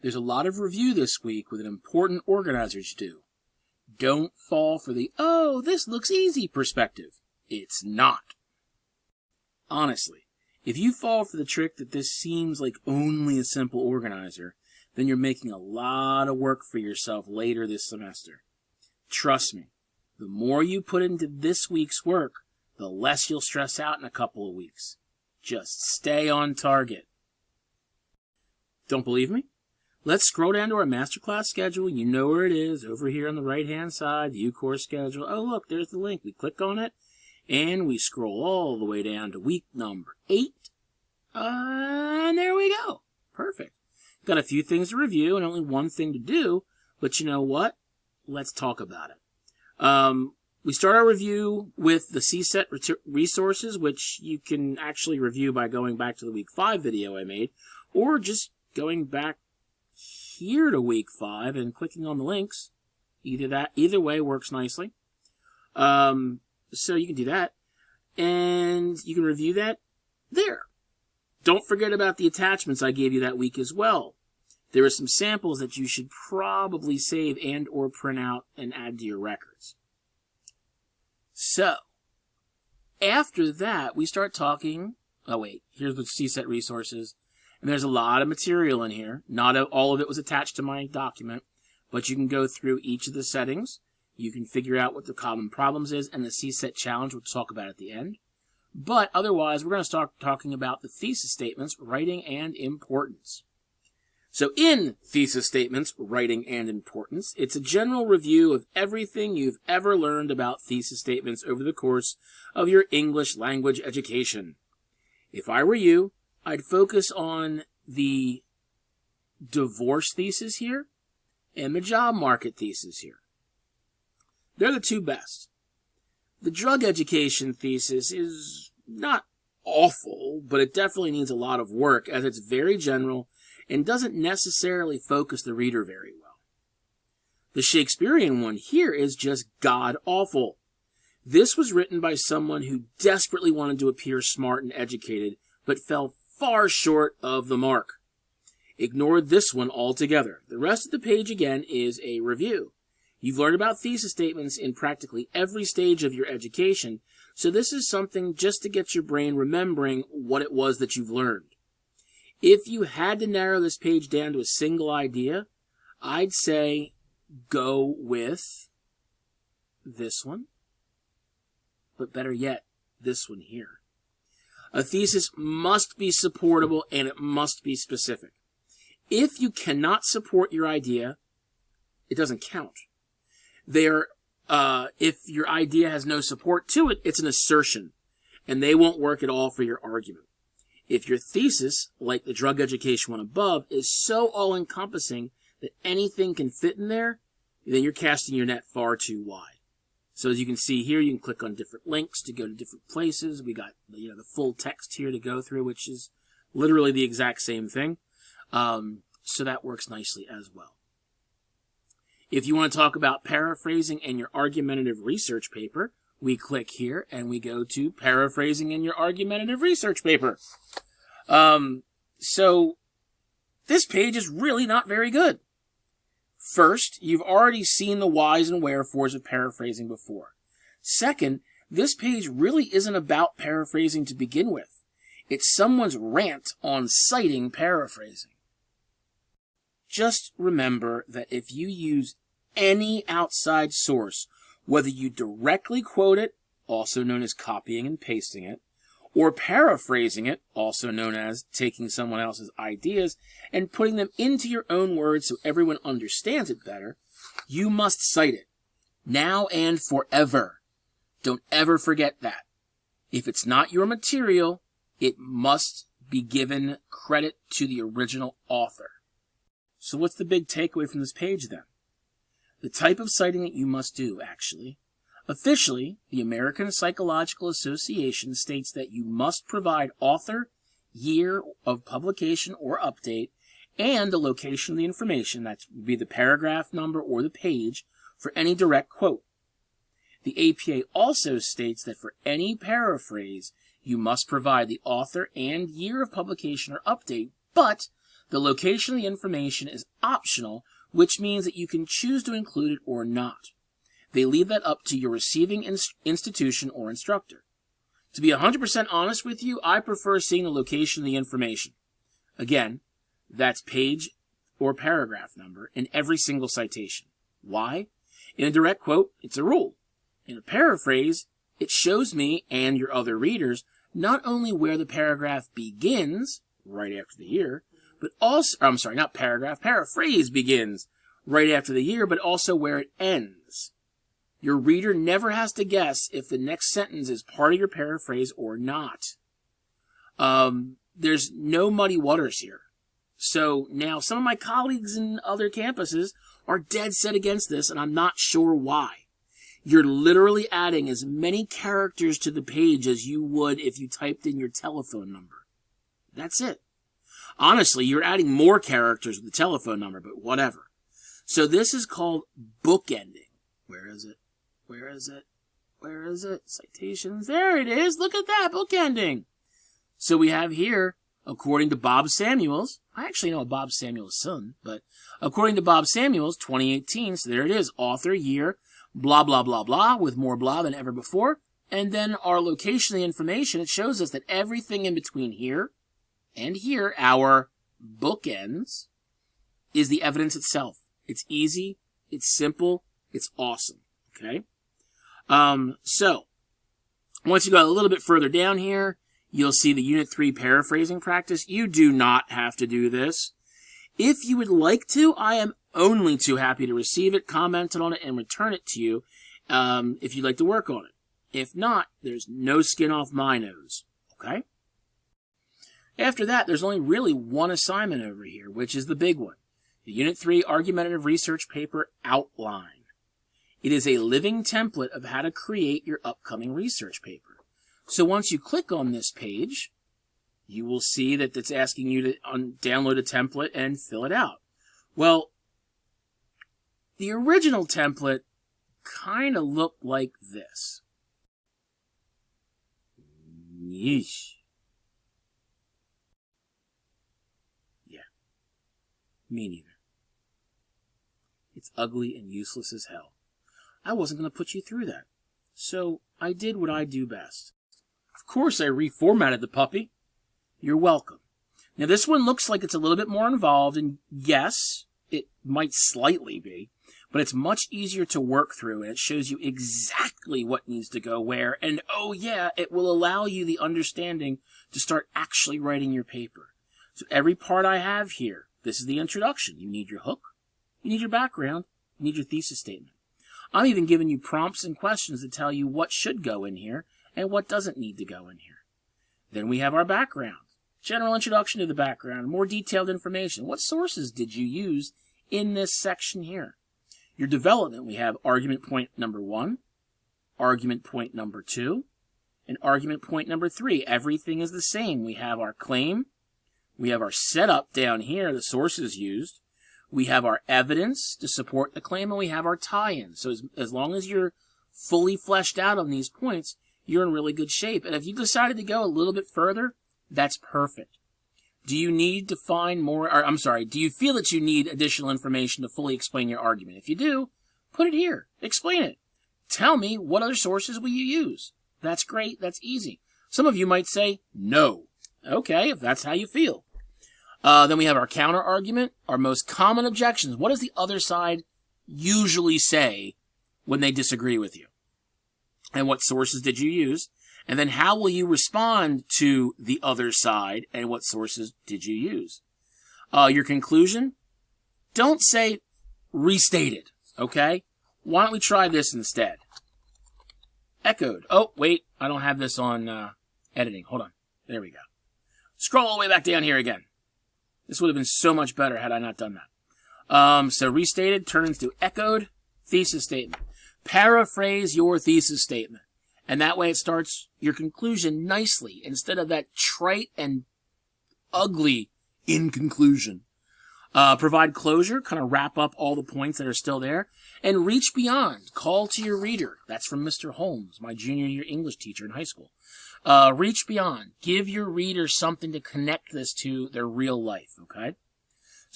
There's a lot of review this week with an important organizer to do. Don't fall for the, oh, this looks easy perspective. It's not. Honestly, if you fall for the trick that this seems like only a simple organizer, then you're making a lot of work for yourself later this semester. Trust me, the more you put into this week's work, the less you'll stress out in a couple of weeks. Just stay on target. Don't believe me? Let's scroll down to our masterclass schedule. You know where it is, over here on the right-hand side, the U-Course schedule. Oh, look, there's the link. We click on it, and we scroll all the way down to week number 8. And there we go. Perfect. Got a few things to review and only one thing to do, but you know what? Let's talk about it. We start our review with the CSET resources, which you can actually review by going back to the week 5 video I made, or just going back here to week 5 and clicking on the links. Either way works nicely. So you can do that, and you can review that there. Don't forget about the attachments I gave you that week as well. There are some samples that you should probably save and or print out and add to your records. So, after that, we start talking, here's the CSET resources. And there's a lot of material in here. Not all of it was attached to my document, but you can go through each of the settings. You can figure out what the common problems is and the CSET challenge, which we'll talk about at the end. But otherwise, we're going to start talking about the thesis statements, writing, and importance. So in thesis statements, writing, and importance, it's a general review of everything you've ever learned about thesis statements over the course of your English language education. If I were you, I'd focus on the divorce thesis here and the job market thesis here. They're the two best. The drug education thesis is not awful, but it definitely needs a lot of work as it's very general and doesn't necessarily focus the reader very well. The Shakespearean one here is just god-awful. This was written by someone who desperately wanted to appear smart and educated, but fell far short of the mark. Ignore this one altogether. The rest of the page, again, is a review. You've learned about thesis statements in practically every stage of your education, so this is something just to get your brain remembering what it was that you've learned. If you had to narrow this page down to a single idea, I'd say go with this one, but better yet, this one here. A thesis must be supportable and it must be specific. If you cannot support your idea, it doesn't count. If your idea has no support to it, it's an assertion, and they won't work at all for your argument. If your thesis, like the drug education one above, is so all-encompassing that anything can fit in there, then you're casting your net far too wide. So as you can see here, you can click on different links to go to different places. We got the full text here to go through, which is literally the exact same thing. So that works nicely as well. If you want to talk about paraphrasing and your argumentative research paper, we click here and we go to paraphrasing in your argumentative research paper. So this page is really not very good. First, you've already seen the whys and wherefores of paraphrasing before. Second, this page really isn't about paraphrasing to begin with. It's someone's rant on citing paraphrasing. Just remember that if you use any outside source, whether you directly quote it, also known as copying and pasting it, or paraphrasing it, also known as taking someone else's ideas and putting them into your own words so everyone understands it better, you must cite it, now and forever. Don't ever forget that. If it's not your material, it must be given credit to the original author. So what's the big takeaway from this page then? The type of citing that you must do, actually. Officially, the American Psychological Association states that you must provide author, year of publication or update, and the location of the information, that would be the paragraph number or the page, for any direct quote. The APA also states that for any paraphrase, you must provide the author and year of publication or update, but The location of the information is optional, which means that you can choose to include it or not. They leave that up to your receiving institution or instructor. To be 100% honest with you, I prefer seeing the location of the information. Again, that's page or paragraph number in every single citation. Why? In a direct quote, it's a rule. In a paraphrase, it shows me and your other readers not only where the paragraph begins, right after the year, but also, paraphrase begins right after the year, but also where it ends. Your reader never has to guess if the next sentence is part of your paraphrase or not. There's no muddy waters here. So now some of my colleagues in other campuses are dead set against this, and I'm not sure why. You're literally adding as many characters to the page as you would if you typed in your telephone number. That's it. Honestly, you're adding more characters with the telephone number, but whatever. So this is called bookending. Where is it? Where is it? Where is it? Citations. There it is. Look at that. Bookending. So we have here, according to Bob Samuels, I actually know Bob Samuels' son, but according to Bob Samuels, 2018, so there it is, author, year, blah, blah, blah, blah, with more blah than ever before. And then our location of the information, it shows us that everything in between here and here, our bookends, is the evidence itself. It's easy, it's simple, it's awesome, okay? So, once you go a little bit further down here, you'll see the Unit 3 paraphrasing practice. You do not have to do this. If you would like to, I am only too happy to receive it, comment on it, and return it to you if you'd like to work on it. If not, there's no skin off my nose, okay? After that, there's only really one assignment over here, which is the big one. The Unit 3 Argumentative Research Paper Outline. It is a living template of how to create your upcoming research paper. So once you click on this page, you will see that it's asking you to download a template and fill it out. Well, the original template kind of looked like this. Yeesh. Yeah. Me neither. It's ugly and useless as hell. I wasn't going to put you through that. So I did what I do best. Of course I reformatted the puppy. You're welcome. Now this one looks like it's a little bit more involved, and yes, it might slightly be, but it's much easier to work through, and it shows you exactly what needs to go where, and oh yeah, it will allow you the understanding to start actually writing your paper. So every part I have here, this is the introduction. You need your hook, you need your background, you need your thesis statement. I'm even giving you prompts and questions to tell you what should go in here and what doesn't need to go in here. Then we have our background. General introduction to the background, more detailed information. What sources did you use in this section here? Your development, we have argument point number 1, argument point number 2, and argument point number 3. Everything is the same. We have our claim, we have our setup down here, the sources used, we have our evidence to support the claim, and we have our tie-in. So as long as you're fully fleshed out on these points, you're in really good shape. And if you decided to go a little bit further, that's perfect. Do you need to find more, do you feel that you need additional information to fully explain your argument? If you do, put it here. Explain it. Tell me, what other sources will you use? That's great. That's easy. Some of you might say, no. Okay, if that's how you feel. Then we have our counter argument, our most common objections. What does the other side usually say when they disagree with you? And what sources did you use? And then how will you respond to the other side, and what sources did you use? Your conclusion? Don't say restated, okay? Why don't we try this instead? Echoed. Oh, wait, I don't have this on editing. Hold on. There we go. Scroll all the way back down here again. This would have been so much better had I not done that. So restated turns to echoed thesis statement. Paraphrase your thesis statement. And that way it starts your conclusion nicely instead of that trite and ugly in conclusion. Provide closure, kind of wrap up all the points that are still there. And reach beyond. Call to your reader. That's from Mr. Holmes, my junior year English teacher in high school. Reach beyond. Give your reader something to connect this to their real life, okay?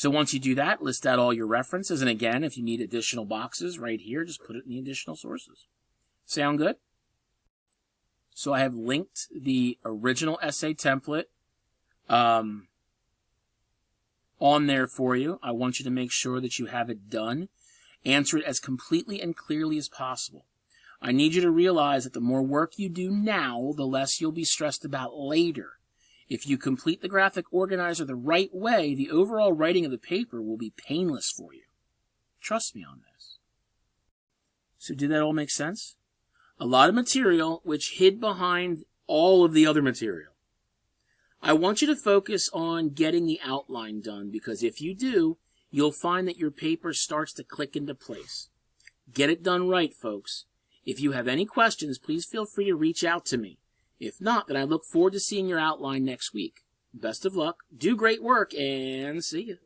So once you do that, list out all your references. And again, if you need additional boxes right here, just put it in the additional sources. Sound good? So I have linked the original essay template on there for you. I want you to make sure that you have it done. Answer it as completely and clearly as possible. I need you to realize that the more work you do now, the less you'll be stressed about later. If you complete the graphic organizer the right way, the overall writing of the paper will be painless for you. Trust me on this. So did that all make sense? A lot of material which hid behind all of the other material. I want you to focus on getting the outline done, because if you do, you'll find that your paper starts to click into place. Get it done right, folks. If you have any questions, please feel free to reach out to me. If not, then I look forward to seeing your outline next week. Best of luck, do great work, and see you.